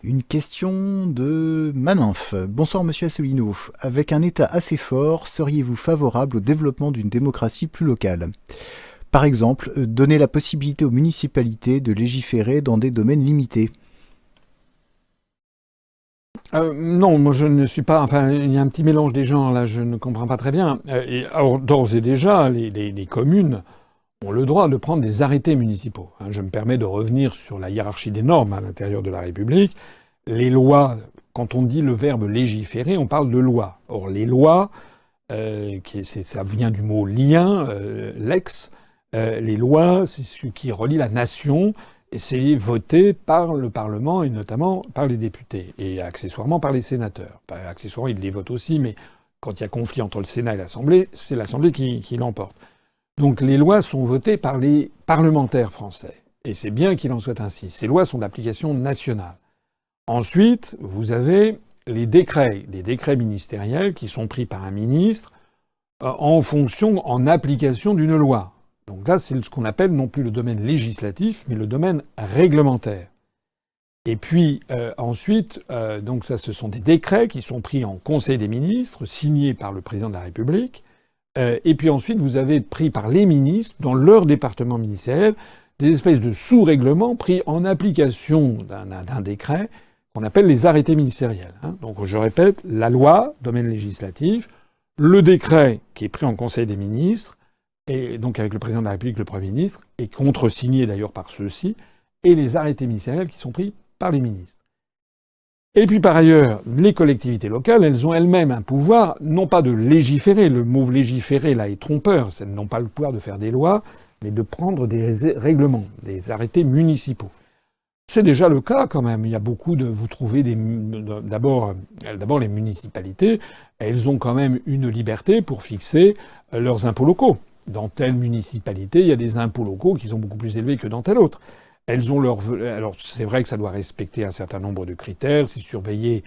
Une question de Maninf. Bonsoir Monsieur Asselineau. Avec un État assez fort, seriez-vous favorable au développement d'une démocratie plus locale? Par exemple, donner la possibilité aux municipalités de légiférer dans des domaines limités. Non, moi je ne suis pas. Enfin, il y a un petit mélange des genres là, je ne comprends pas très bien. Alors, d'ores et déjà, les communes ont le droit de prendre des arrêtés municipaux. Je me permets de revenir sur la hiérarchie des normes à l'intérieur de la République. Les lois, quand on dit le verbe légiférer, on parle de loi. Or, les lois, ça vient du mot lien, lex. Les lois, c'est ce qui relie la nation. Et c'est voté par le Parlement et notamment par les députés et accessoirement par les sénateurs. Accessoirement, ils les votent aussi, mais quand il y a conflit entre le Sénat et l'Assemblée, c'est l'Assemblée qui l'emporte. Donc les lois sont votées par les parlementaires français. Et c'est bien qu'il en soit ainsi. Ces lois sont d'application nationale. Ensuite, vous avez les décrets, des décrets ministériels qui sont pris par un ministre en application d'une loi. Donc là, c'est ce qu'on appelle non plus le domaine législatif, mais le domaine réglementaire. Et puis ensuite, donc ça, ce sont des décrets qui sont pris en Conseil des ministres, signés par le président de la République. Et puis ensuite, vous avez pris par les ministres, dans leur département ministériel, des espèces de sous-règlements pris en application d'un décret qu'on appelle les arrêtés ministériels. Donc je répète, la loi, domaine législatif, le décret qui est pris en Conseil des ministres, et donc avec le président de la République, le Premier ministre, et contresigné d'ailleurs par ceux-ci, et les arrêtés ministériels qui sont pris par les ministres. Et puis par ailleurs, les collectivités locales, elles ont elles-mêmes un pouvoir, non pas de légiférer, le mot légiférer là est trompeur, elles n'ont pas le pouvoir de faire des lois, mais de prendre des règlements, des arrêtés municipaux. C'est déjà le cas quand même. Il y a beaucoup de... Vous trouvez d'abord les municipalités, elles ont quand même une liberté pour fixer leurs impôts locaux. Dans telle municipalité, il y a des impôts locaux qui sont beaucoup plus élevés que dans telle autre. Elles ont leur... Alors c'est vrai que ça doit respecter un certain nombre de critères, c'est surveillé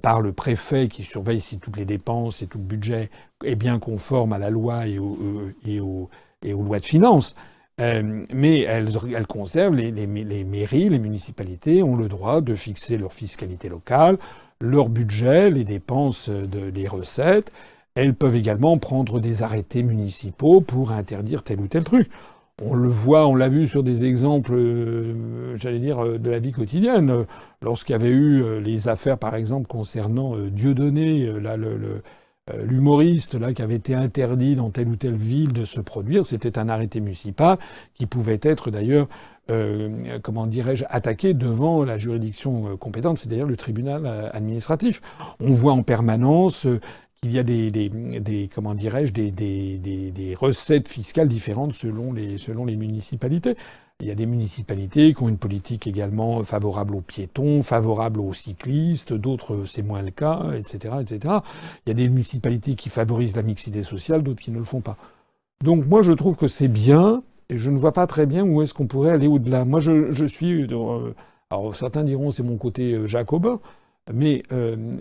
par le préfet qui surveille si toutes les dépenses et tout le budget est bien conforme à la loi et aux lois de finances. Mais elles conservent, les mairies, les municipalités ont le droit de fixer leur fiscalité locale, leur budget, les dépenses, les recettes. Elles peuvent également prendre des arrêtés municipaux pour interdire tel ou tel truc. On le voit, on l'a vu sur des exemples, j'allais dire, de la vie quotidienne. Lorsqu'il y avait eu les affaires, par exemple, concernant Dieudonné, l'humoriste là qui avait été interdit dans telle ou telle ville de se produire, c'était un arrêté municipal qui pouvait être d'ailleurs, comment dirais-je, attaqué devant la juridiction compétente, c'est d'ailleurs le tribunal administratif. On voit en permanence qu'il y a comment dirais-je, des recettes fiscales différentes selon les municipalités. Il y a des municipalités qui ont une politique également favorable aux piétons, favorable aux cyclistes, d'autres c'est moins le cas, etc., etc. Il y a des municipalités qui favorisent la mixité sociale, d'autres qui ne le font pas. Donc moi je trouve que c'est bien, et je ne vois pas très bien où est-ce qu'on pourrait aller au-delà. Moi je suis... alors certains diront c'est mon côté jacobin, mais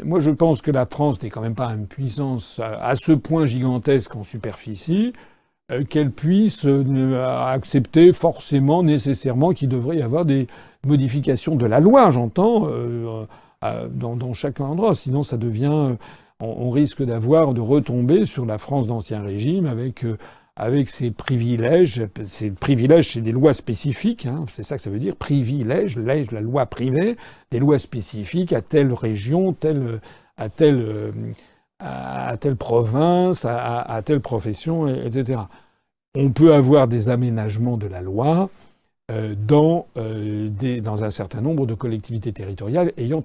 moi je pense que la France n'est quand même pas une puissance à ce point gigantesque en superficie, qu'elle puisse accepter forcément, nécessairement, qu'il devrait y avoir des modifications de la loi, j'entends, dans chaque endroit. Sinon ça devient... on risque de retomber sur la France d'Ancien Régime avec ses privilèges. Ces privilèges, c'est des lois spécifiques, c'est ça que ça veut dire, privilège, la loi privée, des lois spécifiques à telle région, à telle province, à telle profession, etc. On peut avoir des aménagements de la loi dans un certain nombre de collectivités territoriales ayant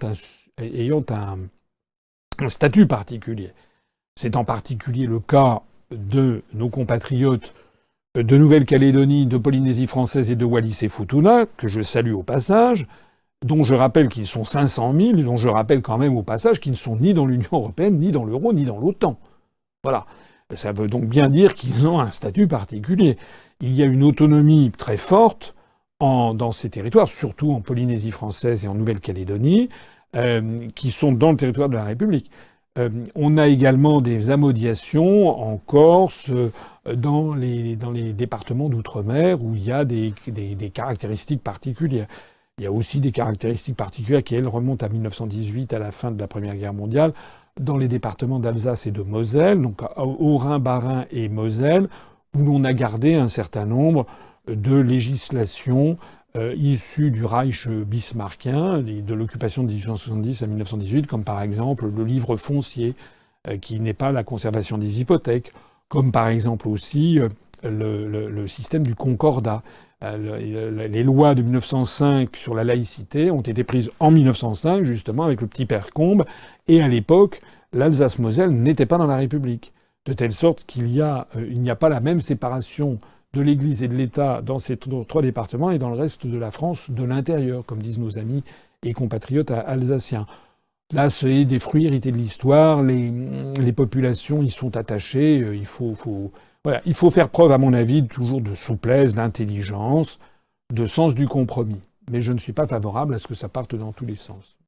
un statut particulier. C'est en particulier le cas de nos compatriotes de Nouvelle-Calédonie, de Polynésie française et de Wallis-et-Futuna, que je salue au passage, dont je rappelle qu'ils sont 500 000, dont je rappelle quand même au passage qu'ils ne sont ni dans l'Union européenne, ni dans l'euro, ni dans l'OTAN. Voilà. Ça veut donc bien dire qu'ils ont un statut particulier. Il y a une autonomie très forte dans ces territoires, surtout en Polynésie française et en Nouvelle-Calédonie, qui sont dans le territoire de la République. On a également des amodiations en Corse, dans les départements d'outre-mer où il y a des caractéristiques particulières. Il y a aussi des caractéristiques particulières qui, elles, remontent à 1918, à la fin de la Première Guerre mondiale, dans les départements d'Alsace et de Moselle, donc Haut-Rhin, Bas-Rhin et Moselle, où l'on a gardé un certain nombre de législations issues du Reich bismarckien, de l'occupation de 1870 à 1918, comme par exemple le livre foncier, qui n'est pas la conservation des hypothèques, comme par exemple aussi le système du concordat. Les lois de 1905 sur la laïcité ont été prises en 1905, justement, avec le petit père Combes, et à l'époque, l'Alsace-Moselle n'était pas dans la République. De telle sorte qu'il n'y a pas la même séparation de l'Église et de l'État dans ces trois départements et dans le reste de la France de l'intérieur, comme disent nos amis et compatriotes alsaciens. Là, c'est des fruits hérités de l'histoire, les populations y sont attachées, il faut faire preuve, à mon avis, toujours de souplesse, d'intelligence, de sens du compromis. Mais je ne suis pas favorable à ce que ça parte dans tous les sens.